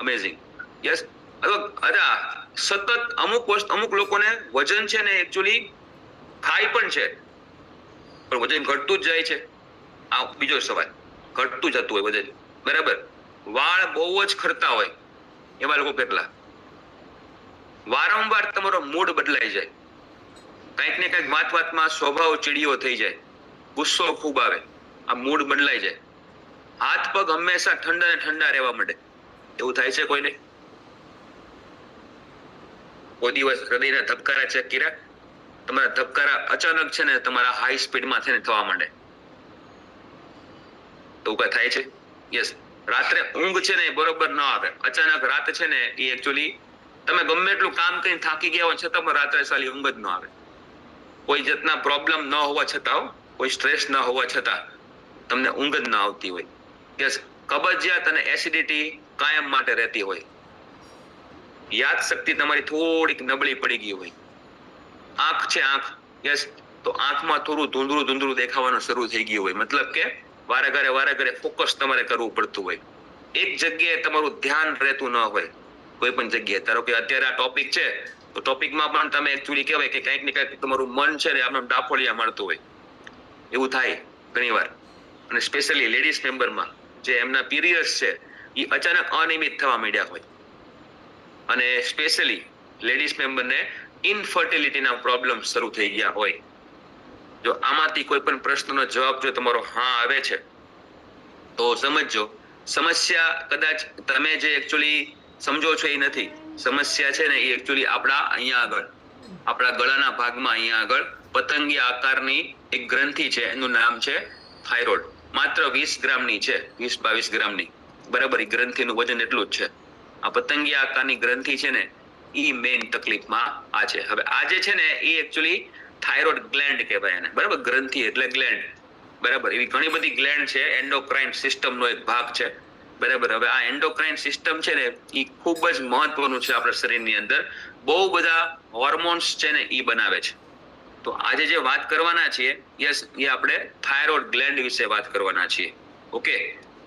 Amazing. Yes. સતત અમુક લોકોને વજન છે ને એકચ્યુઅલી થાય પણ છે પણ વજન ઘટતું જ જાય છે. આ બીજો સવાલ, ઘટતું જતું હોય વજન, બરાબર. વાળ બહુ જ ખરતા હોય એવા લોકો કેટલા? વારંવાર તમારો મૂડ બદલાઈ જાય, કંઈક ને કંઈક વાતમાં સ્વભાવ ચીડિયો થઈ જાય, ગુસ્સો ખૂબ આવે, આ મૂડ બદલાઈ જાય, હાથ પગ હંમેશા ઠંડા ને ઠંડા રહેવા માંડે, એવું થાય છે કોઈને? કોઈ દિવસ હૃદયના ધબકારા ચેક કર્યા? તમારા ધબકારા અચાનક છે ને તમારા હાઈ સ્પીડમાં થઈને થવા માંડે, તો કઈ થાય છે? યસ. રાત્રે ઊંઘ છે ને એ બરોબર ન આવે, અચાનક રાત છે ને એ એકચ્યુઅલી તમે ગમે એટલું કામ કરીને થાકી ગયા હોય છતાં પણ રાત્રે સાલી ઊંઘ જ ન આવે. કોઈ જાતના પ્રોબ્લેમ ન હોવા છતાં, કોઈ સ્ટ્રેસ ન હોવા છતાં તમને ઊંઘ જ ન આવતી હોય. યસ. કબજિયાત અને એસિડિટી કાયમ માટે રહેતી હોય. યાદ શક્તિ તમારી થોડીક નબળી પડી ગઈ હોય. આંખ છે આંખ, યસ, તો આંખમાં થોડું ધૂંધળું દેખાવાનું શરૂ થઈ ગયું હોય, મતલબ કે વારે ઘરે ફોકસ તમારે કરવું પડતું હોય, એક જગ્યાએ તમારું ધ્યાન રહેતું ન હોય કોઈ પણ જગ્યાએ. ધારો કે અત્યારે આ ટોપિક છે તો ટોપિકમાં પણ તમે એકચ્યુઅલી કહેવાય કે કંઈક ને કંઈક તમારું મન છે ને આમ ડાફોલિયા મારતું હોય, એવું થાય ઘણીવાર. અને સ્પેશિયલી લેડીઝ મેમ્બરમાં જે એમના પીરિયડ્સ છે એ અચાનક અનિયમિત થવા માંડ્યા હોય, અને સ્પેશિયલી લેડીઝ મેમ્બરને ઇનફર્ટિલિટીના પ્રોબ્લેમ શરૂ થઈ ગયા હોય. જો આમાંથી કોઈ પણ પ્રશ્નનો જવાબ જો તમારો હા આવે છે તો સમજજો સમસ્યા કદાચ તમે જે એકચ્યુઅલી સમજો છો એ નથી. સમસ્યા છે ને એ એકચ્યુઅલી આપણા અહીંયા આગળ, આપણા ગળાના ભાગમાં અહીંયા આગળ પતંગિયા આકારની એક ગ્રંથિ છે, એનું નામ છે થાઇરોઇડ. માત્ર 20 ગ્રામની છે, 20-22 ગ્રામની, બરાબર. એ ગ્રંથિનું વજન એટલું જ છે. આ પતંગિયા આકારની ગ્રંથિ છે ને ઈ મેઇન તકલીફમાં આ છે. હવે આ જે છે ને એ એકચ્યુઅલી થાઇરોઇડ ગ્લેન્ડ કહેવાય એને, બરાબર. ગ્રંથિ એટલે ગ્લેન્ડ, બરાબર. એવી ઘણી બધી ગ્લેન્ડ છે, એન્ડોક્રાઇન સિસ્ટમનો એક ભાગ છે, બરાબર. હવે આ એન્ડોક્રાઇન સિસ્ટમ છે ને એ ખૂબ જ મહત્વનું છે આપણા શરીરની અંદર. બહુ બધા હોર્મોન્સ છે ને એ બનાવે છે. તો આજે જે વાત કરવાના છીએ, યસ, એ આપણે થાઇરોઇડ ગ્લેન્ડ વિશે વાત કરવાના છીએ. ઓકે,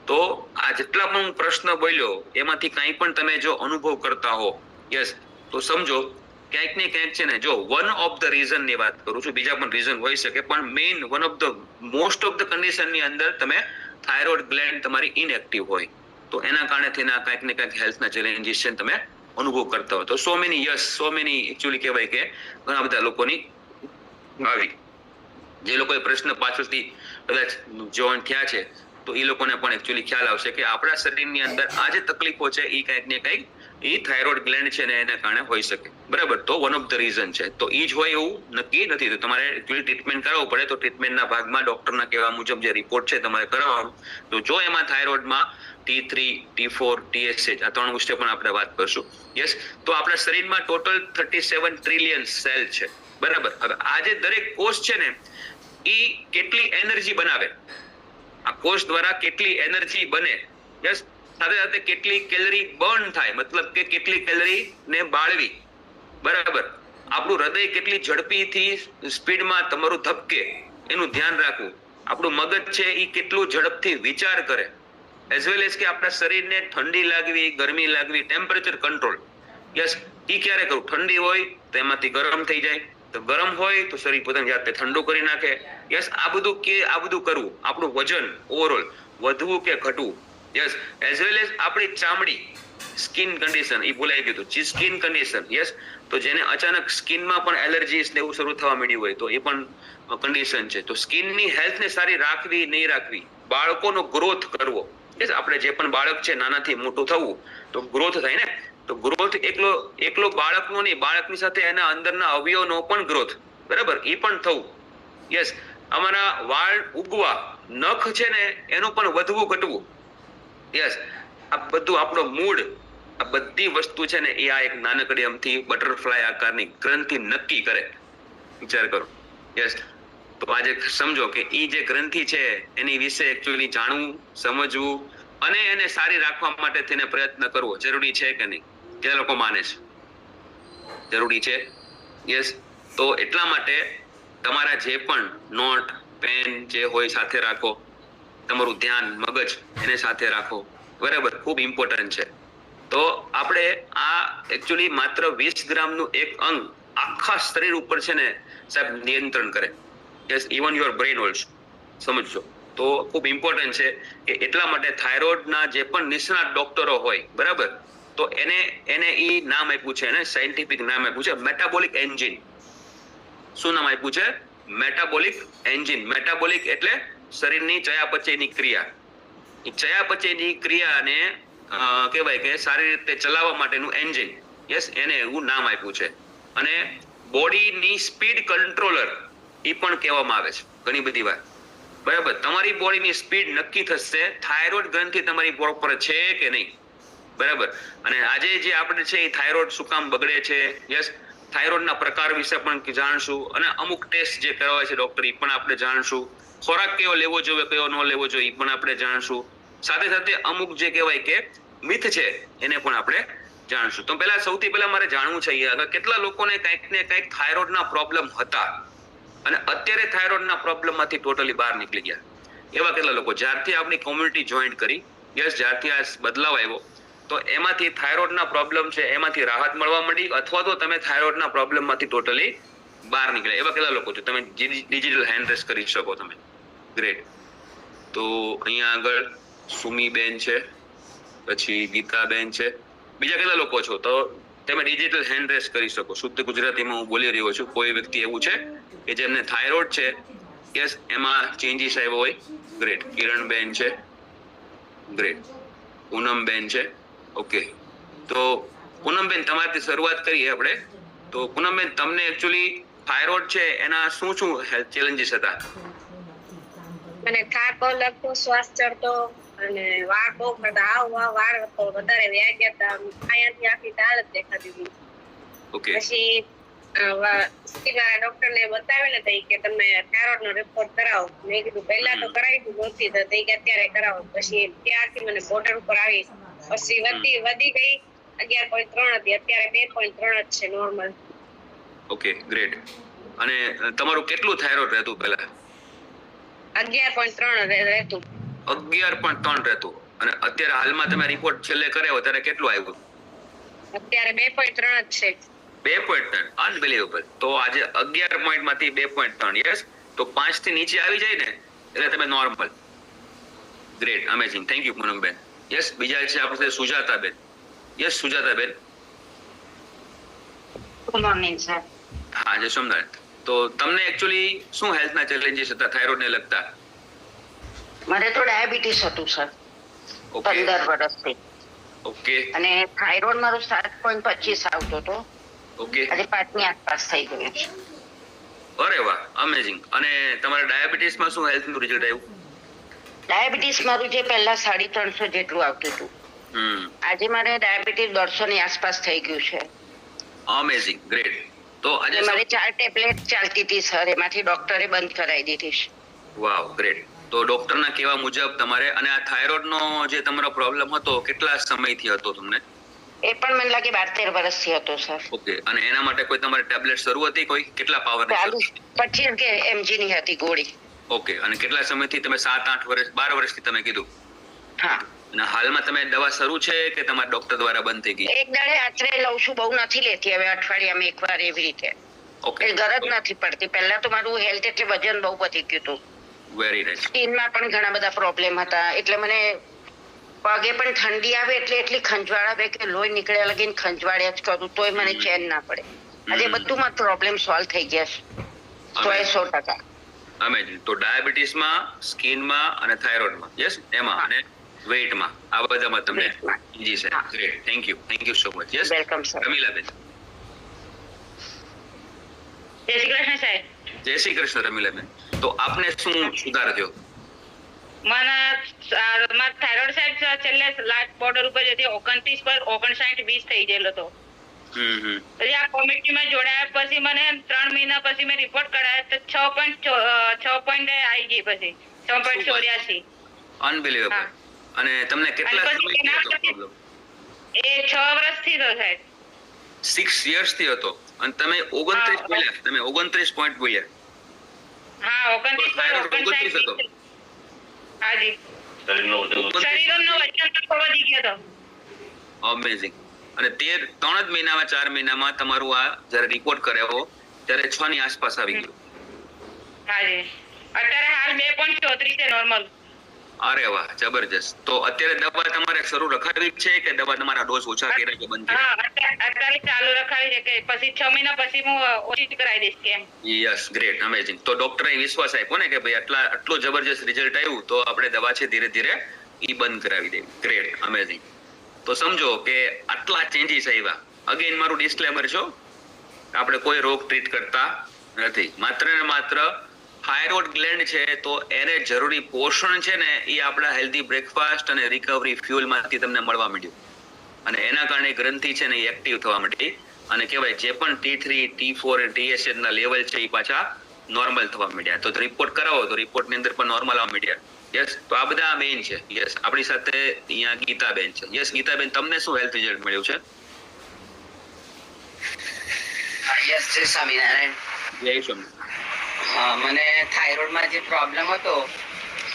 તો આ જેટલા પણ હું પ્રશ્ન બોલ્યો એમાંથી કંઈ પણ તમે જો અનુભવ કરતા હો, યસ, તો સમજો ક્યાંક ને ક્યાંક છે ને, જો વન ઓફ ધ રીઝન ની વાત કરું છું, બીજા પણ રીઝન હોઈ શકે, પણ main one of the most of the condition ની અંદર તમે થાઇરોઇડ ગ્લેન્ડ તમારી ઇનએક્ટિવ હોય, તો એના કારણે થઈને કંઈક ને કંઈક હેલ્થના ચેલેન્જીસ છે તમે અનુભવ કરતા હોય. તો સો મેની એકચ્યુઅલી કહેવાય કે ઘણા બધા લોકોની આવી, જે લોકોએ પ્રશ્ન પાછળથી કદાચ જોઈન થયા છે તો એ લોકોને પણ એકચ્યુઅલી ખ્યાલ આવશે કે આપણા શરીરની અંદર આ જે તકલીફો છે એ કંઈક ને કંઈક એ થાઇરોઇડ ગ્લેન્ડ છે ને એના કારણે હોઈ શકે, બરાબર. તો વન ઓફ ધ રીઝન છે, તો એ જ હોય એવું નક્કી નથી. તો તમારે એકચ્યુઅલી ટ્રીટમેન્ટ કરાવવું પડે, તો ટ્રીટમેન્ટના ભાગમાં ડોક્ટરના કહેવા મુજબ જે રિપોર્ટ છે તમારે કરાવવાનું. તો જો એમાં થાઇરોઇડમાં T3, T4, TSH આ 3 વિશે પણ આપણે વાત કરશું. યસ. તો આપણા શરીરમાં ટોટલ 37 ટ્રિલિયન સેલ છે, બરાબર. હવે આ જે દરેક કોષ છે ને એ કેટલી એનર્જી બનાવે, આ કોષ દ્વારા કેટલી એનર્જી બને, યસ, સાથે સાથે કેટલી કેલરી બર્ન થાય, મતલબ કે કેટલી કેલરી ને બાળવી, બરાબર. આપણું હૃદય કેટલી ઝડપીથી સ્પીડમાં તમારું ધબકે એનું ધ્યાન રાખવું. આપણું મગજ છે એ કેટલું ઝડપથી વિચાર કરે, એઝ વેલ એઝ કે આપણા શરીરને ઠંડી લાગવી, ગરમી લાગવી, ટેમ્પરેચર કંટ્રોલ, યસ, એ ક્યારે કરવું? ઠંડી હોય તો એમાંથી ગરમ થઈ જાય, તો ગરમ હોય તો શરીર પોતાની જાતે ઠંડુ કરી નાખે, યસ. આ બધું કરવું. આપણું વજન ઓવરઓલ વધવું કે ઘટવું, યસ, એઝ વેલ એઝ આપણી ચામડી, સ્કિન કન્ડિશન, એ ભૂલાઈ ગયું હતું, સ્કિન કન્ડિશન, યસ. તો જેને અચાનક સ્કિનમાં પણ એલર્જીસ ને એવું શરૂ થવા માંડ્યું હોય તો એ પણ કન્ડિશન છે. તો સ્કિનની હેલ્થને સારી રાખવી, નહીં રાખવી, બાળકોનો ગ્રોથ કરવો, યસ. આપણે જે પણ બાળક છે નાનાથી મોટું થવું તો ગ્રોથ થાય ને, તો ગ્રોથ એકલો બાળકનો નહીં, બાળકની સાથે એના અંદરના અવયવનો પણ ગ્રોથ, બરાબર, એ પણ થવું, યસ. અમારા વાળ ઉગવા, નખ છે ને એનું પણ વધવું ઘટવું, યસ. આ બધું આપણો મૂડ, આ બધી વસ્તુ છે ને એ આ એક નાનકડી અમથી બટરફ્લાય આકારની ગ્રંથિ નક્કી કરે. વિચાર કરો, યસ. તો આજે સમજો કે એ જે ગ્રંથિ છે એની વિશે એકચ્યુઅલી જાણવું, સમજવું અને એને સારી રાખવા માટે થઈને પ્રયત્ન કરવો જરૂરી છે કે નહીં? જે લોકો માને છે જરૂરી છે, યસ. તો એટલા માટે તમારા જે પણ નોટ, પેન જે હોય સાથે રાખો, તમારું ધ્યાન, મગજ એને સાથે રાખો, બરાબર, ખૂબ ઇમ્પોર્ટન્ટ છે. તો આપણે આ એકચ્યુઅલી માત્ર 20 ગ્રામનું એક અંગ આખા શરીર ઉપર છે ને સાહેબ નિયંત્રણ કરે. Yes, even your brain also. સમજજો. તો ખૂબ ઇમ્પોર્ટન્ટ છે કે એટલા માટે થાઇરોઇડના જે પણ નિષ્ણાત ડોક્ટરો હોય, બરાબર, તો એને ઈ નામ આપ્યું છે, એને સાયન્ટિફિક નામ આપ્યું છે મેટાબોલિક એન્જિન. શું નામ આપ્યું છે? Metabolic engine. મેટાબોલિક એટલે શરીરની ચયાપચયની ક્રિયા. એ ચયાપચયની ક્રિયાને કહેવાય કે સારી રીતે ચલાવવા માટેનું એન્જિન. યસ, એને એવું નામ આપ્યું છે. અને બોડીની સ્પીડ કંટ્રોલર એ પણ કહેવામાં આવે છે ઘણી બધી વાર. બરાબર, તમારી બોડીની સ્પીડ નક્કી થશે થાઇરોઇડ ગ્રંથિ તમારી પ્રોપર છે કે નહીં. બરાબર. અને આજે જે આપણે છે એ થાઇરોઇડ શું કામ બગડે છે, યસ, થાઇરોઇડના પ્રકાર વિશે પણ જાણશું અને અમુક ટેસ્ટ જે કરાવાય છે ડોક્ટર એ પણ આપણે જાણશું. ખોરાક કયો લેવો જોઈએ, કયો ન લેવો જોઈએ એ પણ આપણે જાણશું. સાથે સાથે અમુક જે કહેવાય કે મિથ છે એને પણ આપણે જાણશું. તો સૌથી પહેલા મારે જાણવું છે કેટલા લોકોને કંઈક ને કંઈક થાઇરોઇડના પ્રોબ્લેમ હતા અને અત્યારે થાઇરોઇડના પ્રોબ્લેમમાંથી ટોટલી બહાર નીકળી ગયા. એવા કેટલા લોકો જ્યારથી આપણી કોમ્યુનિટી જોઈન કરી, યસ, જ્યારથી આ બદલાવ આવ્યો, તો એમાંથી થાઇરોઇડના પ્રોબ્લેમ છે એમાંથી રાહત મળવા માંડી, અથવા તો તમે થાઇરોઇડના પ્રોબ્લેમમાંથી ટોટલી બહાર નીકળ્યા. એવા કેટલા લોકો છે? તમે ડિજિટલ હેન્ડ રેસ કરી શકો તમે. ગ્રેટ. તો અહીંયા આગળ સુમીબેન છે, પછી ગીતાબેન છે. બીજા કેટલા લોકો છો? તો તમે ડિજિટલ હેન્ડ રેસ કરી શકો. શુદ્ધ ગુજરાતીમાં હું બોલી રહ્યો છું. કોઈ વ્યક્તિ એવું છે કે જેમને થાઇરોઇડ છે, યસ, એમાં ચેન્જીસ આવ્યો હોય? ગ્રેટ. કિરણબેન છે. ગ્રેટ. પૂનમબેન છે. ઓકે. તો પૂનમબેન, તમારાથી શરૂઆત કરીએ આપણે. તો પૂનમબેન, તમને એકચ્યુઅલી થાઇરોઇડ છે એના શું શું હેલ્થ ચેલેન્જીસ હતા? મને થાક લાગતો, શ્વાસ ચડતો અને વાળ બહુ બધા વાળ હતો, વધારે વ્યાઈ ગયા હતા, આયાથી આખી તાળ જ દેખાતી હતી. ઓકે. પછી સ્કિનના ડોક્ટરને બતાવેલ હતી કે તમે થાઇરોઇડનો રિપોર્ટ કરાવો. મેં કીધું પહેલા તો કરાવી નહોતી તો કે અત્યારે કરાવો. પછી ત્યારથી મને બોર્ડર ઉપર આવી, પછી વધી ગઈ 11.3 હતી, અત્યારે 2.3 જ છે નોર્મલ. Okay, great. અને તમારું કેટલું થાઇરોઇડ રહેતું પહેલા? 11.3 રહેતું. 11.3 રહેતું. અને અત્યારે હાલમાં તમે રિપોર્ટ છેલ્લે કરાવ્યો ત્યારે કેટલું આવ્યું? અત્યારે 2.3 જ છે. 2.3. અનબિલીવેબલ. તો આજે 11 પોઈન્ટમાંથી 2.3, યસ, તો 5 થી નીચે આવી જાય ને એટલે તમે normal. Great, amazing. Thank you Poonamben. Yes, બીજા છે આપણે Sujataben. Yes, Sujataben. Good morning sir. હા, જય સોમનાથ. તો તમને એકચ્યુઅલી શું હેલ્થના ચેલેન્જીસ હતા થાઇરોઇડને લગતા? મારે તો ડાયાબિટીસ હતું સર, 15 વર્ષથી. ઓકે. અને થાઇરોઇડ મારો 7.25 આવતો હતો. ઓકે. આજે 5 ની આસપાસ થઈ ગયો છે. અરે વાહ, અમેઝિંગ. અને તમારા ડાયાબિટીસમાં શું હેલ્થનું રિઝલ્ટ આવ્યું? ડાયાબિટીસ મારું જે પહેલા 350 જેટલું આવતું હતું, આજે મારે ડાયાબિટીસ 200 ની આસપાસ થઈ ગયું છે. અમેઝિંગ. ગ્રેટ. તો આજે મારે 4 ટેબ્લેટ ચાલતી હતી સર, એમાંથી ડોક્ટરે બંધ કરાવી દીધી. વાવ, ગ્રેટ. તો ડોક્ટરના કહેવા મુજબ તમારે, અને આ થાઇરોઇડનો જે તમારો પ્રોબ્લેમ હતો કેટલા સમયથી હતો તમને? એ પણ મને લાગે 12-13 વર્ષથી હતો સર. ઓકે. અને એના માટે કોઈ તમારી ટેબ્લેટ શરૂ હતી? કોઈ કેટલા પાવરની? 25 mg ની હતી ગોળી. ઓકે. અને કેટલા સમયથી તમે 7-8 વર્ષ 12 વર્ષથી તમે કીધું? હા. અને હાલમાં તમે દવા શરૂ છે કે તમારા ડોક્ટર દ્વારા બંધ થઈ ગઈ? એક દાડે આશરે લઉં છું, બહુ નથી લેતી હવે, અઠવાડિયામાં એકવાર એવી રીતે. ઓકે. એ ગરજ નથી પડતી. પહેલા તો મારું હેલ્થ એટલે વજન બહુ વધી ગયું હતું. Very nice. સ્કિનમાં પણ ઘણા બધા પ્રોબ્લેમ હતા, એટલે મને પગે પણ ઠંડી આવે એટલે એટલી ખંજવાળ આવે કે લોહી નીકળ્યા લગીને ખંજવાળ્યા જ કરું તોય મને ચેન ના પડે. આજે બધુંમાં પ્રોબ્લેમ સોલ્વ થઈ ગયા છે 100%. અમેઝિંગ. તો ડાયાબિટીસમાં, સ્કિનમાં અને થાઇરોઇડમાં, યસ, એમાં અને વેઇટમાં, આ બધામાં તમને ઈઝી છે. Great. Thank you so much. Yes, welcome sir. Ramilaben. જય શ્રી કૃષ્ણ સાહેબ. જય શ્રી કૃષ્ણ રમીલાબેન. તો આપને શું સુધાર થયો? મારા થાઇરોઇડ સાહેબ છેલ્લે લાસ્ટ બોર્ડર ઉપર જતી 29 પર 59 20 થઈ ગયેલો હતો. પછી આ કોમિટીમાં જોડાયા પછી મને 3 મહિના પછી મેં રિપોર્ટ કરાયો તો 6 આવી ગઈ, પછી 6.84. અનબિલીવેબલ. અને તમને કેટલા સમયથી હતો પ્રોબ્લેમ? એ 6 વર્ષથી હતો સાહેબ. 6 yearsથી હતો. અને તમે 29 બોલ્યા, તમે 29 પોઈન્ટ બોલ્યા. હા, 29 હતો. હાજી. શરીરનો વજન તો વધી ગયો હતો. અમેઝિંગ. અને 3 જ મહિનામાં 4 મહિનામાં તમારું આ જ્યારે રિપોર્ટ કરાવ્યો ત્યારે 6 ની આસપાસ આવી ગયું. હાજી અત્યારે હાલ 2.34 છે નોર્મલ. અરે વાહ, જબરજસ્ત. તો અત્યારે દવા તમારે શરૂ રખાવી છે કે દવા તમારા ડોઝ ઓછા કર્યા કે બંધ કર્યા? હા અત્યારે ચાલુ રખાવી છે કે પછી 6 મહિના પછી હું ઓછી કરાવી દઈશ કેમ. Yes, great, amazing. તો ડોક્ટરે વિશ્વાસ આપ્યો ને કે ભાઈ આટલું જબરજસ્ત રિઝલ્ટ આવ્યું તો આપણે દવા છે ધીરે ધીરે ઈ બંધ કરાવી દેવી. Great, amazing. તો સમજો કે આટલા ચેન્જીસ આવ્યા. અગેન મારું ડિસ્ક્લેમર છો, આપણે કોઈ રોગ ટ્રીટ કરતા નથી, માત્ર ને માત્ર થાઇરોઇડ ગ્લેન્ડ છે તો એને જરૂરી પોષણ છે ને એ આપણા હેલ્ધી બ્રેકફાસ્ટ અને રિકવરી ફ્યુઅલમાંથી તમને મળવા માંડ્યું અને એના કારણે ગ્રંથિ છે ને એ એક્ટિવ થવા માંડી અને કહેવાય જે પણ T3, T4 અને TSH ના લેવલ છે એ પાછા નોર્મલ થવા માંડ્યા. તો રિપોર્ટ કરાવો તો રિપોર્ટની અંદર પણ નોર્મલ આવવા માંડ્યા. યસ, તો આ બધા મેઇન છે. યસ, આપણી સાથે અહીંયા ગીતાબેન છે. યસ ગીતાબેન, તમને શું હેલ્થ રિઝલ્ટ મળ્યું છે? યસ, જય સ્વામિનારાયણ. જય સ્વામી. મને થાઇરોઇડમાં જે પ્રોબ્લેમ હતો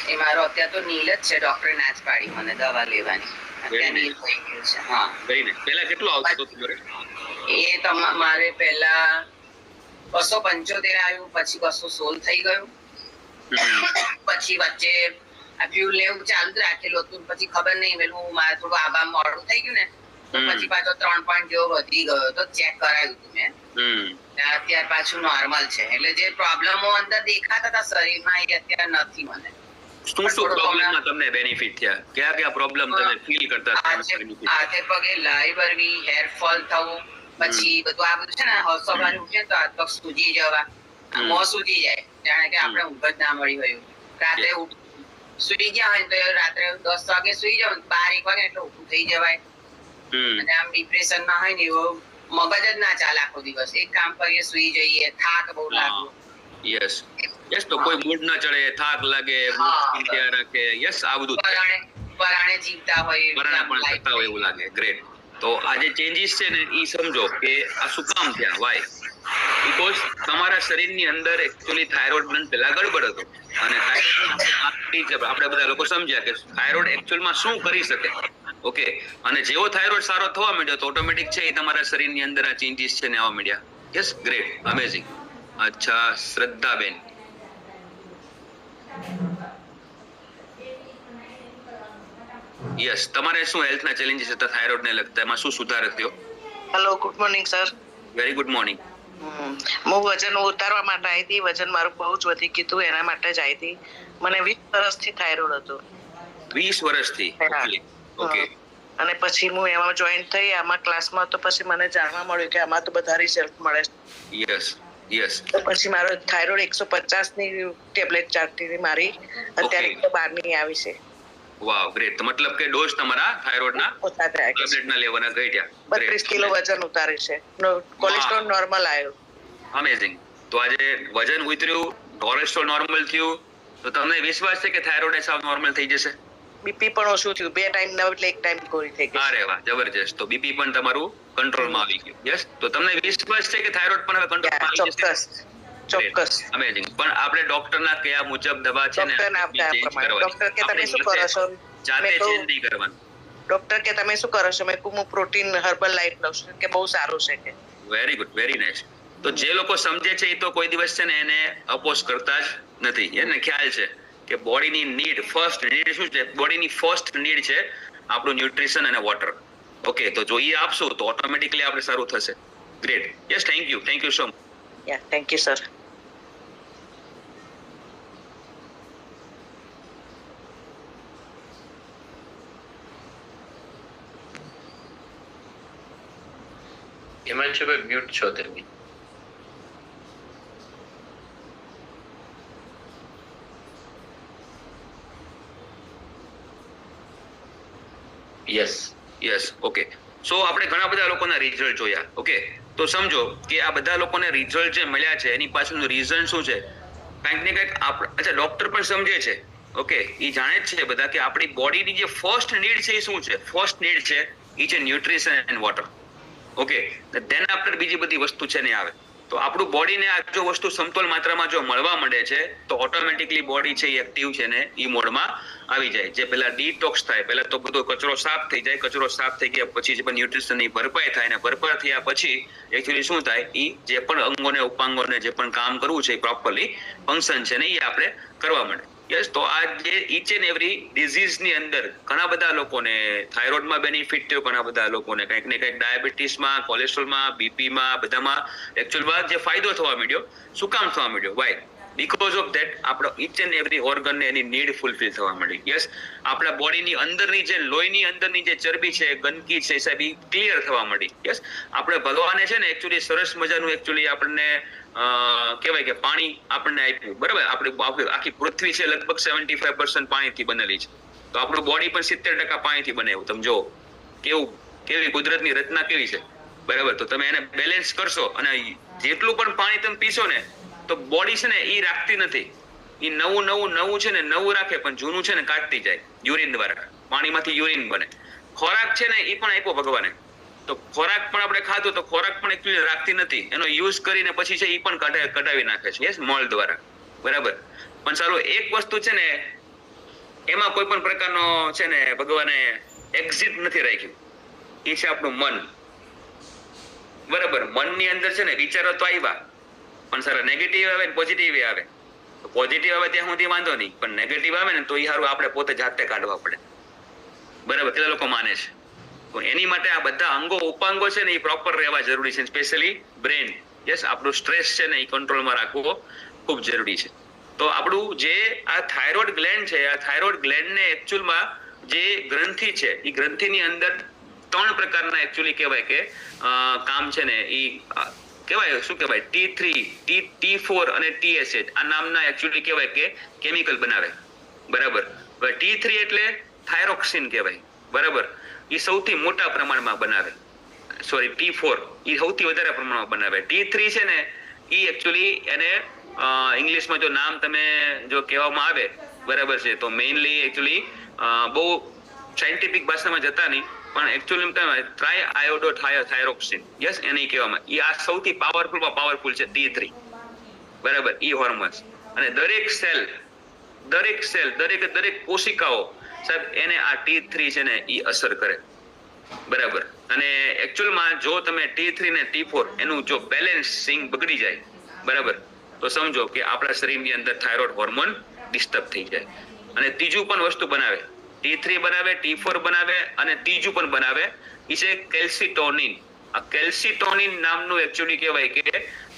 એ મારો અત્યારે તો નીલ જ છે. ડોક્ટરે ના જ પાડી મને દવા લેવાની. અત્યારે નીલ થઈ ગયું છે. હા, વેરી નાઇસ. પહેલા કેટલું આવતું હતું તમારે? એ મારે પહેલા 275 આવ્યું, પછી 216 થઈ ગયું. પછી વચ્ચે આ ફ્યુલ લેવું ચાલુ જ રાખેલું હતું. પછી ખબર નહીં પેલું મારે થોડું આબા મોડું થઈ ગયું ને તો પછી પાછો 3 પોઈન્ટ જેવો વધી ગયો તો ચેક કરાવ્યું હતું મેં. અત્યારે પાછું નોર્મલ છે. એટલે જે પ્રોબ્લેમો અંદર દેખાતા હતા શરીરમાં એ અત્યારે નથી. મને શું પ્રોબ્લેમમાં તમને બેનિફિટ થયા? કયા પ્રોબ્લેમ તમે ફીલ કરતા હતા? હાથે પગે લાઈ ભરવી, હેર ફોલ થવું, પછી બધું આ બધું છે ને સવારે ઉઠે તો હાથ પગ સૂજી જવા, મોં સૂજી જાય જાણે કે આપણે ઊંઘ જ ના મળી હોય. રાત્રે સુઈ ગયા હોય તો રાત્રે 10 વાગે સુઈ જાવ, 12-1 વાગે એટલે ઊભું થઈ જવાય. અને આમ ડિપ્રેશન માં હોય ને એવો મગજ જ ના ચાલે આખો દિવસ. એક કામ કરીએ સુઈ જઈએ, થાક બહુ લાગે. યસ, તો કોઈ મૂડ ના ચડે, થાક લાગે, મૂડ ચીડિયા રાખે. યસ, આ બધું પરાણે જીવતા હોય, પરાણે પણ થતા હોય એવું લાગે. ગ્રેટ. તો આ જે ચેન્જીસ છે ને એ સમજો કે આ શું કામ થયા, વાય? બીકોઝ તમારા શરીરની અંદર એકચ્યુઅલી થાઇરોઇડ ગ્લન્ડ પહેલા ગડબડ હતો અને થાઇરોઇડ આપણે બધા લોકો સમજ્યા કે થાઇરોઇડ એકચ્યુઅલમાં શું કરી શકે. ઓકે, અને જેવો થાઇરોઇડ સારો થવા માંડ્યો તો ઓટોમેટિક છે એ તમારા શરીરની અંદર આ ચેન્જીસ છે ને આવવા માંડ્યા. Yes, great, amazing. અચ્છા, શ્રદ્ધાબેન. યસ, તમારે શું હેલ્થના ચેલેન્જીસ હતા થાઇરોઇડને લગતા? એમાં શું સુધાર થયો? Hello, good morning sir. Very good morning. હું વજન ઉતારવા માટે આવી હતી. વજન મારું બહુ જ વધી ગયું હતું, એના માટે જ આવી હતી. મને 20 વર્ષથી થાઇરોઇડ હતું. 20 વર્ષથી? ઓકે. અને પછી હું એમાં જોઈન થઈ આમાં ક્લાસમાં, તો પછી મને જાણવા મળ્યું કે આમાં તો બધા રિઝલ્ટ મળે. યસ. તો પછી મારો થાઇરોઇડ 150 ની ટેબ્લેટ ચાલતી મારી, અત્યારે 112 ની આવી છે. વાવ, ગ્રેટ. તો મતલબ કે ડોઝ તમારા થાઇરોઇડના ટેબ્લેટના લેવાના ઘટ્યા. 32 કિલો વજન ઉતારે છે. કોલેસ્ટ્રોલ નોર્મલ આવ્યો. અમેઝિંગ. તો આજે વજન ઉતર્યું, કોલેસ્ટ્રોલ નોર્મલ થયું, તો તમને વિશ્વાસ છે કે થાઇરોઇડ સાવ નોર્મલ થઈ જશે? બીપી પણ ઓછું થયું. 2 ટાઈમ ના એટલે 1 ટાઈમ ગોળી થઈ ગઈ. અરે વાહ, જબરજસ્ત. તો બીપી પણ તમારું કંટ્રોલમાં આવી ગયું. યસ, તો તમને વિશ્વાસ છે કે થાઇરોઇડ પણ હવે કંટ્રોલમાં આવી જશે? ચોક્કસ. અમેઝિંગ. પણ આપણે ડોક્ટરના કયા મુજબ દવા છે ને ડોક્ટર કે તમે શું કરો છો? જાતે ચેન્જ નહીં કરવાનું. ડોક્ટર કે તમે શું કરો છો? મેં હું પ્રોટીન હર્બલ લાઈફ લઉં છું કે બહુ સારું છે કે. Very good, very nice. તો જે લોકો સમજે છે એ તો કોઈ દિવસ છે ને એને અપોઝ કરતા જ નથી. એને ખ્યાલ છે કે બોડીની નીડ, ફર્સ્ટ નીડ શું છે? બોડીની ફર્સ્ટ નીડ છે આપણું ન્યુટ્રિશન અને વોટર. ઓકે, તો જો એ આપશું તો ઓટોમેટિકલી આપણે સારું થશે. Great. Yes, thank you so much. Yeah, thank you sir. Himanshubhai mute છો તમે. Yes, okay. સો આપણે ઘણા બધા લોકોના રિઝલ્ટ જોયા. ઓકે, તો સમજો કે આ બધા લોકોને રિઝલ્ટ જે મળ્યા છે એની પાછળનું રીઝન શું છે? કંઈક ને કંઈક અચ્છા, ડોક્ટર પણ સમજે છે. ઓકે, એ જાણે જ છે બધા કે આપણી બોડીની જે ફર્સ્ટ નીડ છે એ શું છે? ફર્સ્ટ નીડ છે એ છે nutrition and water. Okay, than after બીજી બધી વસ્તુ છે ને આવે. તો આપણું બોડીને આ જો વસ્તુ સમતોલ માત્રામાં જો મળવા માંડે છે તો ઓટોમેટિકલી બોડી છે એ એક્ટિવ છે ને એ મોડમાં આવી જાય. જે પેલા ડિટોક્સ થાય, પેલા તો બધો કચરો સાફ થઈ જાય, કચરો સાફ થઈ ગયા પછી જે પણ ન્યુટ્રિશનની ભરપાઈ થાય ને ભરપાઈ થયા પછી એકચ્યુઅલી શું થાય, એ જે પણ અંગોને ઉપાંગોને જે પણ કામ કરવું છે એ પ્રોપરલી ફંક્શન છે ને એ આપણે કરવા માંડે. યસ, તો આ જે ઈચ એન્ડ એવરી ડિઝીઝની અંદર ઘણા બધા લોકોને થાઇરોઇડમાં બેનિફિટ થયો, ઘણા બધા લોકોને કંઈક ને કંઈક ડાયાબિટીસમાં, કોલેસ્ટ્રોલમાં, બીપીમાં, બધામાં એકચ્યુઅલમાં જે ફાયદો થવા માંડ્યો. શું કામ થવા માંડ્યો? વાય? બીકોઝ ઓફ ધેટ આપણો ઈચ એન્ડ એવરી ઓર્ગનને એની નીડ ફૂલફિલ થવા માંડી. યસ, આપણા બોડીની અંદરની જે લોહીની અંદરની જે ચરબી છે, ગંદકી છે, સાહેબ એ ક્લિયર થવા માંડી. યસ, આપણે ભગવાને છે ને એકચ્યુઅલી સરસ મજાનું એકચ્યુઅલી આપણને કહેવાય કે પાણી આપણને આપ્યું, બરાબર? આપણે આખી પૃથ્વી છે લગભગ 75% પાણીથી બનેલી છે, તો આપણું બોડી પણ 70% પાણીથી બનેલું. તમે જો કેવી કુદરતની રચના કેવી છે, બરાબર? તો તમે એને બેલેન્સ કરશો અને જેટલું પણ પાણી તમે પીશો ને તો બોડી છે ને એ રાખતી નથી, એ નવું છે ને નવું રાખે, પણ જૂનું છે ને કાઢતી જાય યુરિન દ્વારા. પાણીમાંથી યુરિન બને. ખોરાક છે ને એ પણ આપ્યો ભગવાને, તો ખોરાક પણ આપણે ખાધો તો ખોરાક પણ એકચ્યુઅલી રાખતી નથી, એનો યુઝ કરીને પછી છે એ પણ કઢાવી નાખે છે. યસ, મળ દ્વારા, બરાબર? પણ સારું, એક વસ્તુ છે ને એમાં કોઈ પણ પ્રકારનો છે ને ભગવાને એક્ઝિટ નથી રાખ્યું, એ છે આપણું મન, બરાબર? મનની અંદર છે ને વિચારો તો આવ્યા, પણ સારા નેગેટિવ આવે ને પોઝિટિવ આવે. તો પોઝિટિવ આવે ત્યાં સુધી વાંધો નહીં, પણ નેગેટિવ આવે ને તો એ સારું આપણે પોતે જાતે કાઢવા પડે, બરાબર? કેટલા લોકો માને છે? તો એની માટે આ બધા અંગો ઉપાંગો છે ને એ પ્રોપર રહેવા જરૂરી છે, સ્પેશિયલી બ્રેન. યસ, આપણું સ્ટ્રેસ છે ને એ કંટ્રોલમાં રાખવો ખૂબ જરૂરી છે. તો આપણું જે આ થાઇરોઇડ ગ્લેન્ડ છે, આ થાઇરોઇડ ગ્લેન્ડને એકચ્યુઅલમાં જે ગ્રંથિ છે એ ગ્રંથિની અંદર 3 પ્રકારના એકચ્યુઅલી કહેવાય કે કામ છે ને એ કહેવાય, શું કહેવાય, T3, T4 અને TSH આ નામના એકચ્યુઅલી કહેવાય કે કેમિકલ બનાવે, બરાબર? હવે T3 એટલે થાઇરોક્સિન કહેવાય, બરાબર? એ સૌથી મોટા પ્રમાણમાં બનાવે. સોરી, T4 એ સૌથી વધારે પ્રમાણમાં બનાવે. T3 છે ને એ એકચ્યુઅલી એને ઇંગ્લિશમાં જો નામ તમે જો કહેવામાં આવે, બરાબર છે, તો મેઇનલી એકચ્યુઅલી બહુ સાયન્ટિફિક ભાષામાં જતા નહીં, પણ એકચ્યુઅલી કહેવાય ટ્રાઇઆયોડોથાઇરોક્સિન. યસ, એને કહેવામાં એ આ સૌથી પાવરફુલ છે T3, બરાબર? એ હોર્મોન્સ. અને દરેક સેલ દરેક કોશિકાઓ સાહેબ એને આ T3 છે ને એ અસર કરે, બરાબર? અને એકચ્યુઅલમાં જો તમે T3 ને T4 એનું જો બેલેન્સિંગ બગડી જાય, બરાબર, તો સમજો કે આપણા શરીરની અંદર થાઇરોઇડ હોર્મોન ડિસ્ટર્બ થઈ જાય. અને ત્રીજું પણ વસ્તુ બનાવે, T3 બનાવે, T4 બનાવે અને ત્રીજું પણ બનાવે, એ છે કેલ્સિટોનિન. આ કેલ્સિટોનિન નામનું એકચ્યુઅલી કહેવાય કે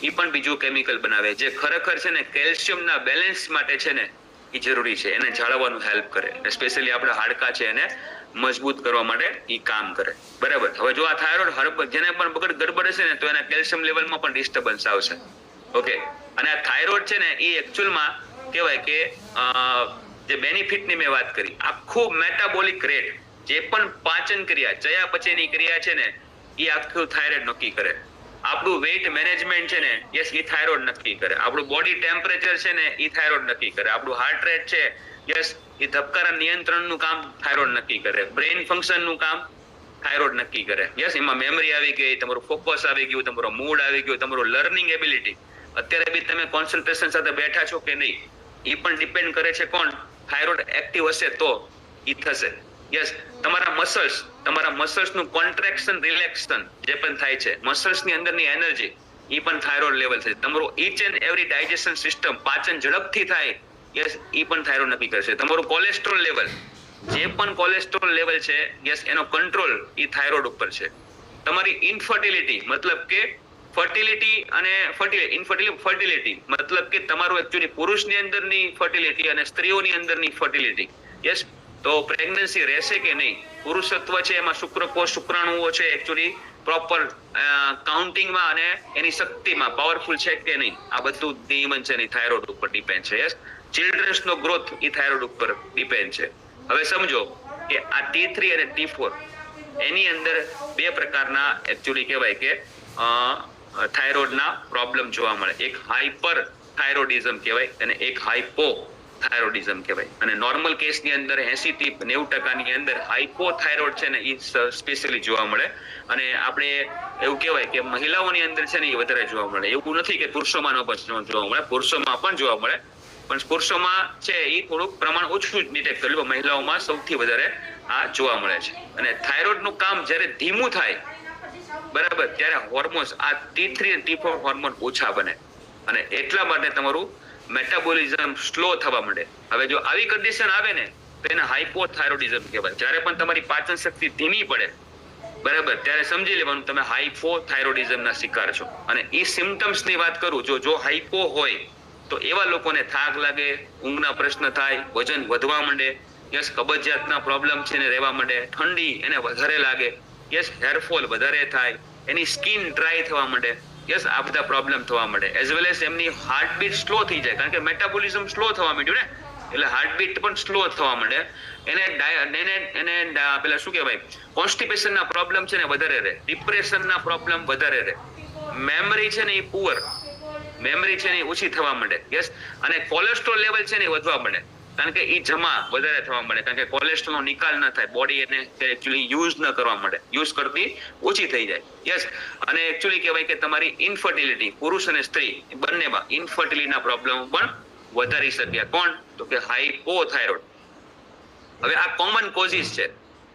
એ પણ બીજું કેમિકલ બનાવે, જે ખરેખર છે ને કેલ્શિયમના બેલેન્સ માટે છે ને એ જરૂરી છે, એને જાળવવાનું હેલ્પ કરે, સ્પેશિયલી આપણા હાડકા છે એને મજબૂત કરવા માટે એ કામ કરે, બરાબર? હવે જો આ થાઇરોઇડ જેને પણ ગડબડ હશે ને તો એના કેલ્શિયમ લેવલમાં પણ ડિસ્ટર્બન્સ આવશે. ઓકે, અને આ થાઇરોઇડ છે ને એ એકચ્યુઅલમાં કહેવાય કે જે બેનિફિટની મેં વાત કરી, આખું મેટાબોલિક રેટ, જે પણ પાચન ક્રિયા, ચયાપચયની ક્રિયા છે ને એ આખું થાઇરોઇડ નક્કી કરે. આપણું વેઇટ મેનેજમેન્ટ છે ને, યસ, એ થાઇરોઇડ નક્કી કરે. આપણું બોડી ટેમ્પરેચર છે ને એ થાઇરોઇડ નક્કી કરે. આપણું હાર્ટ રેટ છે, યસ, એ ધબકારા નિયંત્રણનું કામ થાઇરોઇડ નક્કી કરે. બ્રેઇન ફંક્શનનું કામ થાઇરોઇડ નક્કી કરે. યસ, એમાં મેમરી આવી ગઈ, તમારું ફોકસ આવી ગયું, તમારો મૂડ આવી ગયો, તમારું લર્નિંગ એબિલિટી. અત્યારે બી તમે કોન્સન્ટ્રેશન સાથે બેઠા છો કે નહીં, એ પણ ડિપેન્ડ કરે છે કોણ? થાઇરોઇડ એક્ટિવ હશે તો એ થશે. યસ, તમારા મસલ્સનું કોન્ટ્રેક્શન રિલેક્શન જે પણ થાય છે, મસલ્સની અંદરની એનર્જી એ પણ થાઇરોઇડ લેવલ છે. તમારું inch and every digestion system, પાચન ઝડપથી થાય, યસ, એ પણ થાઇરોઇડ નક્કી કરશે. તમારું કોલેસ્ટ્રોલ લેવલ, જે પણ કોલેસ્ટ્રોલ લેવલ છે, યસ, એનો કંટ્રોલ એ થાઇરોઇડ ઉપર છે. તમારી ઇનફર્ટિલિટી મતલબ કે ફર્ટિલિટી અને ફર્ટિલિટી મતલબ કે તમારું એકચ્યુઅલી પુરુષની અંદરની ફર્ટિલિટી અને સ્ત્રીઓની અંદરની ફર્ટિલિટી, યસ, તો પ્રેગ્નન્સી રહેશે કે નહીં, પુરુષત્વ છે એમાં શુક્રકોષ, શુક્રાણુઓ છે એકચ્યુઅલી પ્રોપર કાઉન્ટિંગમાં અને એની શક્તિમાં પાવરફુલ છે કે નહીં, આ બધું નિયમન છે થાઇરોઇડ ઉપર ડિપેન્ડ છે. યસ, ચિલ્ડ્રન્સનો ગ્રોથ એ થાઇરોઇડ ઉપર ડિપેન્ડ છે. હવે સમજો કે આ T3 અને T4 એની અંદર 2 પ્રકારના એકચ્યુઅલી કહેવાય કે થાઇરોઇડના પ્રોબ્લેમ જોવા મળે. એક હાઇપર થાઇરોઇડિઝમ કહેવાય અને એક હાઇપો થાઇરોઇડિઝમ કહેવાય. અને નોર્મલ કેસની અંદર 80 થી 90% અંદર હાઇપોથાઇરોઇડ છે ને એ સ્પેશિયલી જોવા મળે. અને આપણે એવું કહેવાય કે મહિલાઓની અંદર છે ને એ વધારે જોવા મળે. એવું નથી કે પુરુષોમાં ન પણ જોવા મળે, પુરુષોમાં પણ જોવા મળે, પણ પુરુષોમાં છે એ થોડુંક પ્રમાણ ઓછું ડિટેક્ટ કરેલું, મહિલાઓમાં સૌથી વધારે આ જોવા મળે છે. અને થાઇરોઇડનું કામ જ્યારે ધીમું થાય બરાબર ત્યારે હોર્મોન્સ આ T3 અને T4 હોર્મોન ઓછા બને અને એટલા માટે તમારું મેટાબોલિઝમ સ્લો થવા માંડે. હવે જો આવી કન્ડિશન આવે ને તો એને હાઇપોથાઇરોઇડિઝમ કહેવાય. જ્યારે પણ તમારી પાચન શક્તિ ધીમી પડે બરાબર ત્યારે સમજી લેવાનું તમે હાઇપોથાઇરોઇડિઝમના શિકાર છો. અને એ સિમ્પટમ્સની વાત કરું, જો હાઇપો હોય તો એવા લોકોને થાક લાગે, ઊંઘના પ્રશ્ન થાય, વજન વધવા માંડે, યસ કબજિયાતના પ્રોબ્લેમ છે ને રહેવા માંડે, ઠંડી એને વધારે લાગે, યસ હેરફોલ વધારે થાય, એની સ્કિન ડ્રાય થવા માંડે, યસ આ બધા પ્રોબ્લેમ થવા માંડે. એઝ વેલ એઝ એમની હાર્ટબીટ સ્લો થઈ જાય, કારણ કે મેટાબોલિઝમ સ્લો થવા માંડ્યું ને એટલે હાર્ટબીટ પણ સ્લો થવા માંડે. એને પેલા શું કહેવાય કોન્સ્ટિપેશનના પ્રોબ્લેમ છે ને વધારે રહે, ડિપ્રેશનના પ્રોબ્લેમ વધારે રહે, મેમરી છે ને એ પુઅર, મેમરી છે ને ઓછી થવા માંડે, યસ અને કોલેસ્ટ્રોલ લેવલ છે ને વધવા માંડે, કારણ કે એ જમા વધારે થવા માંડે, કારણ કે કોલેસ્ટ્રોલનો નિકાલ ન થાય, બોડી એને એકચ્યુઅલી યુઝ ન કરવા માંડે, યુઝ કરતી ઓછી થઈ જાય, યસ. અને એકચ્યુઅલી કહેવાય કે તમારી ઇન્ફર્ટિલિટી, પુરુષ અને સ્ત્રી બંનેમાં ઇન્ફર્ટિલિટીના પ્રોબ્લેમ પણ વધારી શકે. કોણ? તો કે હાઇપોથાઇરોઇડ. હવે આ કોમન કોઝિસ છે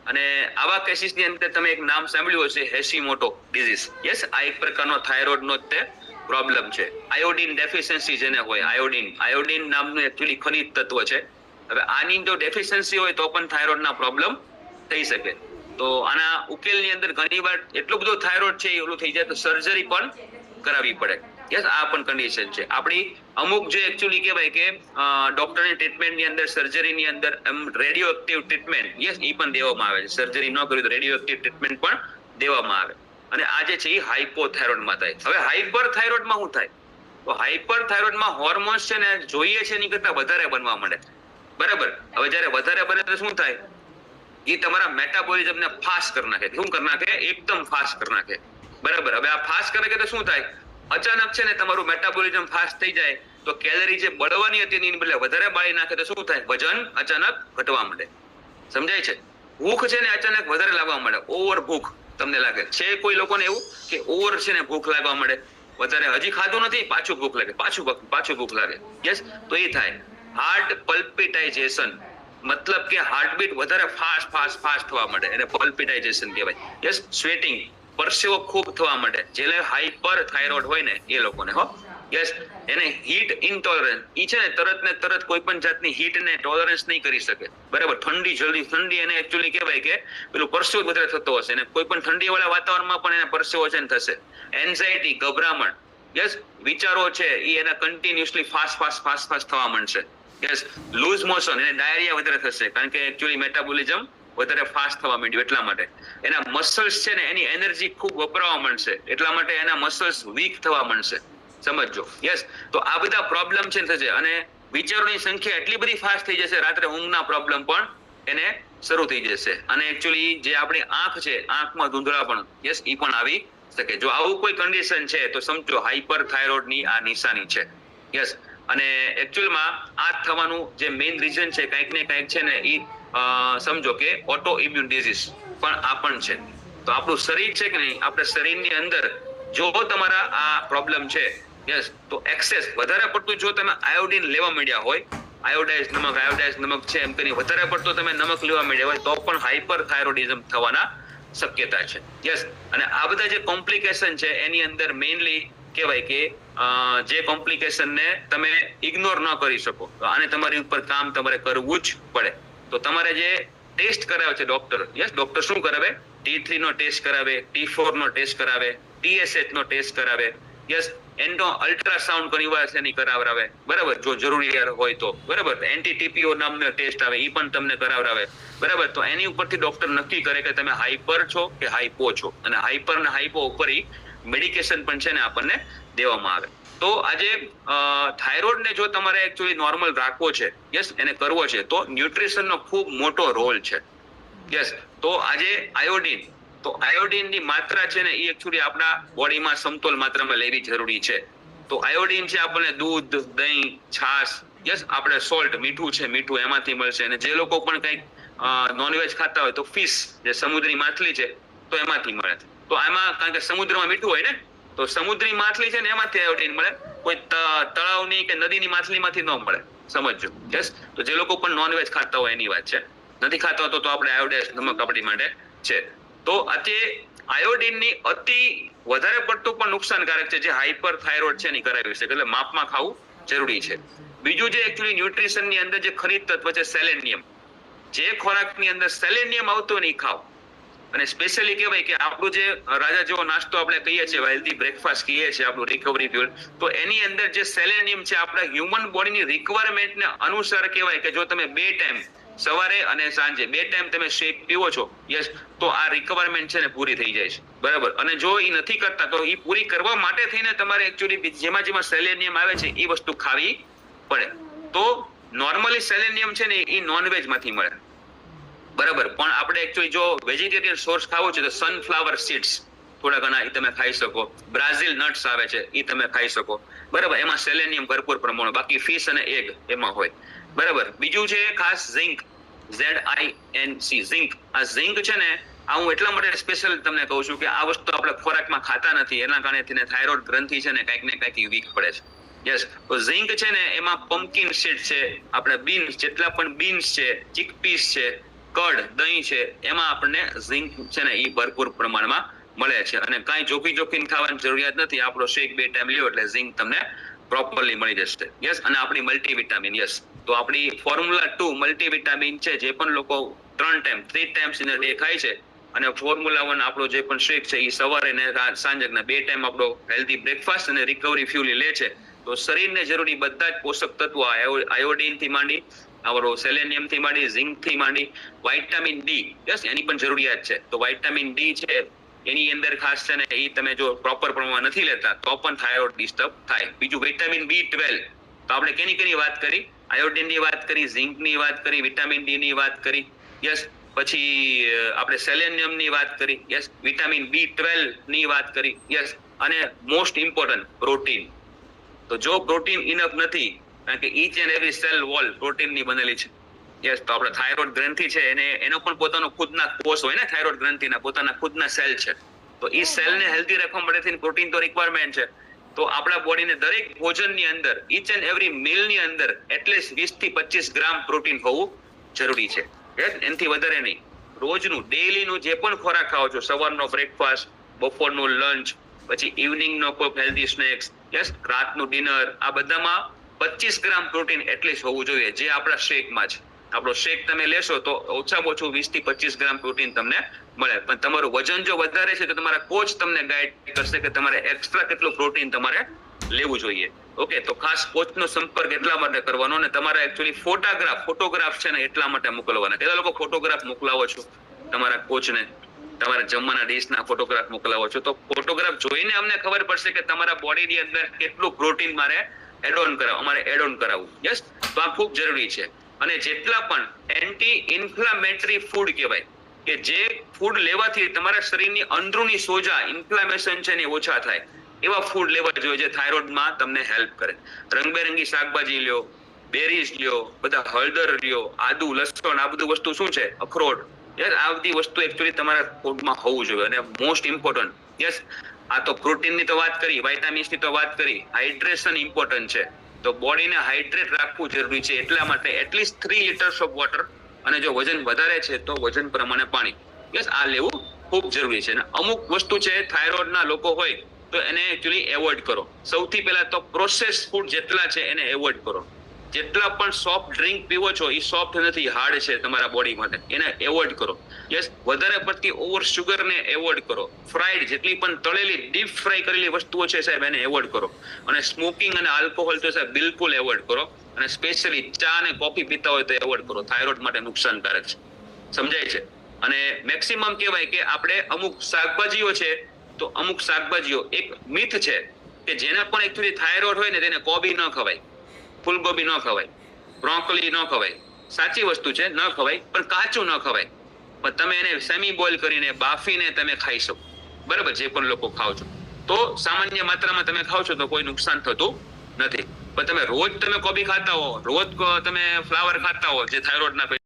અને આવા કેસીસની અંદર તમે એક નામ સાંભળ્યું હશે, હેશીમોટો ડિઝીઝ. યસ આ એક પ્રકારનો થાઇરોઇડનો તે પ્રોબ્લેમ છે. આયોડિન ડેફિશિયન્સી જેને હોય, આયોડિન નામનું એકચ્યુઅલી ખનિજ તત્વ છે. હવે આની જો ડેફિશિયન્સી હોય તો પણ થાઇરોઇડના પ્રોબ્લેમ થઈ શકે. તો આના ઉકેલની અંદર ઘણીવાર એટલું બધું થાઇરોઇડ છે એ ઓલું થઈ જાય તો સર્જરી પણ કરાવવી પડે. યસ આ પણ કન્ડિશન છે. આપણી અમુક જે એકચ્યુઅલી કહેવાય કે ડોક્ટરની ટ્રીટમેન્ટની અંદર, સર્જરીની અંદર રેડિયો એક્ટિવ ટ્રીટમેન્ટ, યસ એ પણ દેવામાં આવે છે. સર્જરી ન કરી તો રેડિયો એક્ટિવ ટ્રીટમેન્ટ પણ દેવામાં આવે. અને આ જે છે એ હાઇપોથાઇરોઇડમાં થાય. હવે હાઇપરથાઇરોઇડમાં શું થાય? તો હાઇપરથાઇરોઇડમાં હોર્મોન્સ છે ને જોઈએ છે એની કરતા વધારે બનવા માંડે બરાબર. હવે જ્યારે વધારે બને તો શું થાય? એ તમારા મેટાબોલિઝમને ફાસ્ટ કરી નાખે. શું કરી નાખે? એકદમ ફાસ્ટ કરી નાખે બરાબર. હવે આ ફાસ્ટ કરે કે તો શું થાય? અચાનક છે ને તમારું મેટાબોલિઝમ ફાસ્ટ થઈ જાય તો કેલરી જે બળવાની હતી એની બદલે વધારે બાળી નાખે તો શું થાય? વજન અચાનક ઘટવા માંડે. સમજાય છે? ભૂખ છે ને અચાનક વધારે લાગવા માંડે, ઓવર ભૂખ તમને લાગે છે. કોઈ લોકોને એવું કે ઓવર છે ને ભૂખ લાગવા માંડે, વધારે હજી ખાધું નથી પાછું ભૂખ લાગે, પાછું ભૂખ લાગે, યસ તો એ થાય. હાર્ટ પલ્પિટાઇઝેશન, મતલબ કે હાર્ટબીટ વધારે ફાસ્ટ થવા માંડે, એને પલ્પિટાઇઝેશન કહેવાય. યસ સ્વેટિંગ, પરસેવો ખૂબ થવા માંડે, જેને હાઇપર થાઇરોઇડ હોય ને એ લોકોને હો. યસ એને હીટ ઇન્ટોલરન્સ, ઈ છે ને તરત કોઈ પણ જાતની હીટ ને ટોલરન્સ નહીં કરી શકે બરાબર. ઠંડી એને એકચ્યુઅલી કહેવાય કે પેલું પરસેવો વધારે થતો હશે, અને કોઈ પણ ઠંડી વાળા વાતાવરણમાં પણ એને પરસેવો છે ને થશે. એન્ઝાઇટી, ગભરામણ, યસ વિચારો છે એ એના કન્ટિન્યુઅસલી ફાસ્ટ થવા માંડશે. યસ લૂઝ મોશન, એને ડાયરિયા વધારે થશે, કારણ કે એકચ્યુઅલી મેટાબોલિઝમ વધારે ફાસ્ટ થવા માંડ્યું એટલા માટે. એના મસલ્સ છે ને એની એનર્જી ખૂબ વપરાવા માંડશે, એટલા માટે એના મસલ્સ વીક થવા માંડશે. સમજો? યસ તો આ બધા પ્રોબ્લેમ છે થશે. અને વિચારોની સંખ્યા એટલી બધી ફાસ્ટ થઈ જશે, રાત્રે ઊંઘના પ્રોબ્લેમ પણ એને શરૂ થઈ જશે. અને એકચ્યુઅલી જે આપણી આંખ છે, આંખમાં ધૂંધળાપણ, યસ એ પણ આવી શકે. જો આવું કોઈ કન્ડિશન છે તો સમજો હાઇપરથાઇરોઇડની આ નિશાની છે. યસ અને એકચ્યુઅલમાં આ થવાનું જે મેઇન રીઝન છે કંઈક ને કંઈક છે ને એ સમજો કે ઓટો ઇમ્યુન ડિઝીઝ પણ આ પણ છે. તો આપણું શરીર છે કે નહીં, આપણા શરીરની અંદર જો તમારા આ પ્રોબ્લેમ છે, યસ તો એક્સેસ વધારે પડતું જો તમે આયોડિન લેવા માંડ્યા હોય, આયોડાઇઝ નમક છે એમ કરીને વધારે પડતો તમે નમક લેવા માંડ્યા હોય તો પણ હાઇપરથાઇરોઇડિઝમ થવાના શક્યતા છે. યસ અને આ બધા જે કોમ્પ્લિકેશન છે એની અંદર મેઇનલી કહેવાય કે જે કોમ્પ્લિકેશનને તમે ઇગ્નોર ન કરી શકો, તો આને તમારી ઉપર કામ તમારે કરવું જ પડે. તો તમારે જે ટેસ્ટ કરાવે છે ડોક્ટર, યસ ડોક્ટર શું કરાવે? T3 નો ટેસ્ટ કરાવે, T4 નો ટેસ્ટ કરાવે, TSH નો ટેસ્ટ કરાવે, યસ એન્ડો અલ્ટ્રાસાઉન્ડ ઘણીવાર છે એની કરાવરાવે બરાબર, જો જરૂરી હોય તો બરાબર. NT-TPO નામનો ટેસ્ટ આવે એ પણ તમને કરાવરાવે બરાબર. તો એની ઉપરથી ડોક્ટર નક્કી કરે કે તમે હાઇપર છો કે હાઇપો છો, અને હાઇપર ને હાઇપો ઉપર મેડિકેશન પણ છે ને આપણને દેવામાં આવે. તો આજે થાઇરોઇડને જો તમારે એકચ્યુઅલી નોર્મલ રાખવો છે, યસ એને કરવો છે, તો ન્યુટ્રિશનનો ખૂબ મોટો રોલ છે. યસ તો આજે આયોડિનની માત્રા છે ને એ એકચ્યુઅલી આપણા બોડીમાં સમતોલ માત્રામાં લેવી જરૂરી છે. તો આયોડિન છે આપણને દૂધ, દહીં, છાશ, યસ આપણે સોલ્ટ મીઠું છે, મીઠું એમાંથી મળશે. અને જે લોકો પણ કંઈક નોનવેજ ખાતા હોય તો ફિશ જે સમુદ્રી માછલી છે તો એમાંથી મળે. તો આમાં કારણ કે સમુદ્રમાં મીઠું હોય ને, તો સમુદ્રી માછલી છે ને એમાંથી આયોડીન મળે, કોઈ તળાવની કે નદીની માછલીમાંથી ન મળે, સમજજો. યસ, તો જે લોકો પણ નોનવેજ ખાતા હોય એની વાત છે. નથી ખાતા તો આપણે આયોડાઇઝ નમક આપણી માટે છે. તો અત્યારે આયોડીનની અતિ વધારે પડતું પણ નુકસાનકારક છે, જે હાઇપર થાઇરોઇડ છે એની કરાવી છે, એટલે માપમાં ખાવું જરૂરી છે. બીજું જે એકચ્યુઅલી ન્યુટ્રિશનની અંદર જે ખનિજ તત્વ છે સેલેનિયમ, જે ખોરાકની અંદર સેલેનિયમ આવતો નહીં ખાવ. અને સ્પેશિયલી કહેવાય કે આપણું જે રાજા જેવો નાસ્તો આપણે કહીએ છીએ, હેલ્ધી બ્રેકફાસ્ટ કહીએ છીએ, આપણું રિકવરી ફ્યુઅલ, તો એની અંદર જે સેલેનિયમ છે આપણા હ્યુમન બોડીની રિક્વાયરમેન્ટને અનુસાર કહેવાય કે જો તમે 2 ટાઈમ સવારે અને સાંજે 2 ટાઈમ તમે શેક પીવો છો, યસ, તો આ રિક્વાયરમેન્ટ છે ને પૂરી થઈ જાય છે, બરાબર. અને જો એ નથી કરતા તો એ પૂરી કરવા માટે થઈને તમારે એકચ્યુઅલી જેમાં સેલેનિયમ આવે છે એ વસ્તુ ખાવી પડે. તો નોર્મલી સેલેનિયમ છે ને એ નોનવેજ માંથી મળે, બરાબર. પણ આપણે એકચ્યુઅલી જો વેજીટેરિયન સોર્સ ખાવો છે તો સનફ્લાવર સીડ્સ થોડા ઘણા એ તમે ખાઈ શકો. બ્રાઝિલ નટ્સ આવે છે એ તમે ખાઈ શકો, બરાબર. એમાં સેલેનિયમ ભરપૂર પ્રમાણમાં, બાકી ફિશ અને એગ એમાં હોય, બરાબર. બીજું છે ખાસ ઝિંક, ZINC, ઝિંક. આ ઝિંક છે ને આ હું એટલા માટે સ્પેશિયલ તમને કહું છું કે આ વસ્તુ આપણે ખોરાકમાં ખાતા નથી, એના કારણે થાઇરોઇડ ગ્રંથિ છે ને કંઈક ને કંઈક વીક પડે છે. યસ, તો ઝિંક છે ને એમાં પમ્પકિન સીડ છે, આપણે બીન્સ જેટલા પણ બીન્સ છે, ચિકપીસ છે, કડ, દહીં છે, એમાં આપણને ઝિંક છે ને એ ભરપૂર પ્રમાણમાં મળે છે. અને કાંઈ જોખીને ખાવાની જરૂરિયાત નથી, આપણો શેક 2 ટાઈમ લ્યો એટલે ઝિંક તમને પ્રોપરલી મળી જશે. યસ, અને આપણી મલ્ટીવિટામિન, યસ, તો આપણી ફોર્મ્યુલા 2 મલ્ટીવિટામિન છે, જે પણ લોકો 3 ટાઈમ્સ ઇન અ ડે ખાય છે, અને ફોર્મ્યુલા 1 આપણો જે પણ શેક છે એ સવારે ને સાંજના 2 ટાઈમ આપણો હેલ્ધી બ્રેકફાસ્ટ અને રિકવરી ફ્યુલ લે છે, તો શરીરને જરૂરી બધા જ પોષક તત્વો આયોડીન થી માંડી, આપણો સેલેનિયમ થી માંડી, ઝિંક થી માંડી, વિટામિન ડી, યસ, એની પણ જરૂરિયાત છે. તો વિટામિન ડી છે એની અંદર ખાસ છે ને એ તમે જો પ્રોપર પ્રમાણમાં નથી લેતા તો પણ થાઇરોઇડ ડિસ્ટર્બ થાય. બીજું વિટામિન B12, તો આપણે કેની વાત કરી, આયોડીન ની વાત કરી, ઝિંક ની વાત કરી, વિટામિન ડી ની વાત કરી, યસ, પછી આપણે સેલેનિયમ ની વાત કરી, યસ, વિટામિન B12 ની વાત કરી, યસ, અને મોસ્ટ ઇમ્પોર્ટન્ટ પ્રોટીન. તો જો પ્રોટીન ઇનફ નથી, કારણ કે inch and every cell wall protein ની બનેલી છે, યસ, તો આપણે થાઇરોઇડ ગ્રંથિ છે એનો પણ પોતાનો ખુદના કોષ હોય ને, થાઇરોઇડ ગ્રંથિના પોતાના ખુદના સેલ છે, તો એ સેલને હેલ્ધી રાખવા માટે પ્રોટીન તો રિક્વાયરમેન્ટ છે. તો આપણા બોડીને દરેક ભોજનની અંદર, ઈચ એન્ડ એવરી મીલની અંદર એટલીસ્ટ 20 થી 25 ગ્રામ પ્રોટીન હોવું જરૂરી છે, એનાથી વધારે નહીં. રોજનું ડેઈલીનું જે પણ ખોરાક ખાઓ છો, સવારનો બ્રેકફાસ્ટ, બપોરનું લંચ, પછી ઇવનિંગનો કોઈ હેલ્ધી સ્નેક્સ, યસ, રાતનું ડિનર, આ બધામાં 25 ગ્રામ પ્રોટીન એટલીસ્ટ હોવું જોઈએ, જે આપણા શેકમાં છે. આપણો શેક તમે લેશો તો ઓછામાં ઓછું 20 થી 25 ગ્રામ પ્રોટીન તમને મળે. પણ તમારું વજન જો વધારે છે તો તમારા કોચ તમને ગાઈડ કરશે કે તમારે એક્સ્ટ્રા કેટલું પ્રોટીન તમારે લેવું જોઈએ. ઓકે, તો ખાસ કોચનો સંપર્ક એટલા માટે કરવાનો, અને તમારા એકચ્યુઅલી ફોટોગ્રાફ છે ને એટલા માટે મોકલવાના. કેટલા લોકો ફોટોગ્રાફ મોકલાવો છો તમારા કોચને, તમારા જમવાના ડીશના ફોટોગ્રાફ મોકલાવો છો, તો ફોટોગ્રાફ જોઈને અમને ખબર પડશે કે તમારા બોડીની અંદર કેટલું પ્રોટીન અમારે એડ ઓન કરાવવું. યસ, તો આ ખૂબ જરૂરી છે. અને જેટલા પણ એન્ટી ઇન્ફ્લામેટરી ફૂડ કહેવાય કે જે ફૂડ લેવાથી તમારા શરીરની અંદરૂની સોજા, ઇન્ફ્લામેશન છે ને ઓછા થાય, એવા ફૂડ લેવા જોઈએ જે થાઇરોઇડમાં તમને હેલ્પ કરે. રંગબેરંગી શાકભાજી લ્યો, બેરીઝ લ્યો, બધા હળદર લ્યો, આદુ, લસણ, આ બધું વસ્તુ શું છે, અખરોટ, યસ, આ બધી વસ્તુ એકચ્યુઅલી તમારા ફૂડમાં હોવું જોઈએ. અને મોસ્ટ ઇમ્પોર્ટન્ટ, યસ, આ તો પ્રોટીનની તો વાત કરી, વિટામિન્સની તો વાત કરી, હાઇડ્રેશન ઇમ્પોર્ટન્ટ છે. તો બોડીને હાઇડ્રેટ રાખવું જરૂરી છે, એટલા માટે એટલીસ્ટ 3 લીટર્સ ઓફ વોટર, અને જો વજન વધારે છે તો વજન પ્રમાણે પાણી, યસ, આ લેવું ખૂબ જરૂરી છે. અને અમુક વસ્તુ છે થાઇરોઇડના લોકો હોય તો એને એકચ્યુઅલી એવોઇડ કરો. સૌથી પહેલા તો પ્રોસેસ ફૂડ જેટલા છે એને એવોઇડ કરો. જેટલા પણ સોફ્ટ ડ્રિંક પીવો છો એ સોફ્ટ નથી, હાર્ડ છે તમારા બોડી માટે, એને એવોઇડ કરો. યસ, વધારે પડતી ઓવર શુગરને એવોઇડ કરો. ફ્રાઈડ, જેટલી પણ તળેલી ડીપ ફ્રાય કરેલી વસ્તુઓ છે સાહેબ, એને એવોઇડ કરો. અને સ્મોકિંગ અને આલ્કોહોલ તો સાહેબ બિલકુલ એવોઇડ કરો. અને સ્પેશિયલી ચા અને કોફી પીતા હોય તો એવોઇડ કરો, થાઇરોઇડ માટે નુકસાનકારક છે, સમજાય છે. અને મેક્સિમમ કહેવાય કે આપણે અમુક શાકભાજીઓ છે, તો અમુક શાકભાજીઓ એક મિથ છે કે જેના પણ એકચ્યુઅલી થાઇરોઇડ હોય ને તેને કોબી ન ખવાય, ફૂલગોબી ન ખવાય, બ્રોકોલી ન ખવાય. સાચી વસ્તુ છે, ન ખવાય, પણ કાચું ન ખવાય. પણ તમે એને સેમી બોઇલ કરીને બાફીને તમે ખાઈ શકો, બરાબર, જે પણ લોકો ખાવ છો, તો સામાન્ય માત્રામાં તમે ખાવ છો તો કોઈ નુકસાન થતું નથી. પણ તમે રોજ તમે કોબી ખાતા હો, રોજ તમે ફ્લાવર ખાતા હો જે થાઇરોઇડના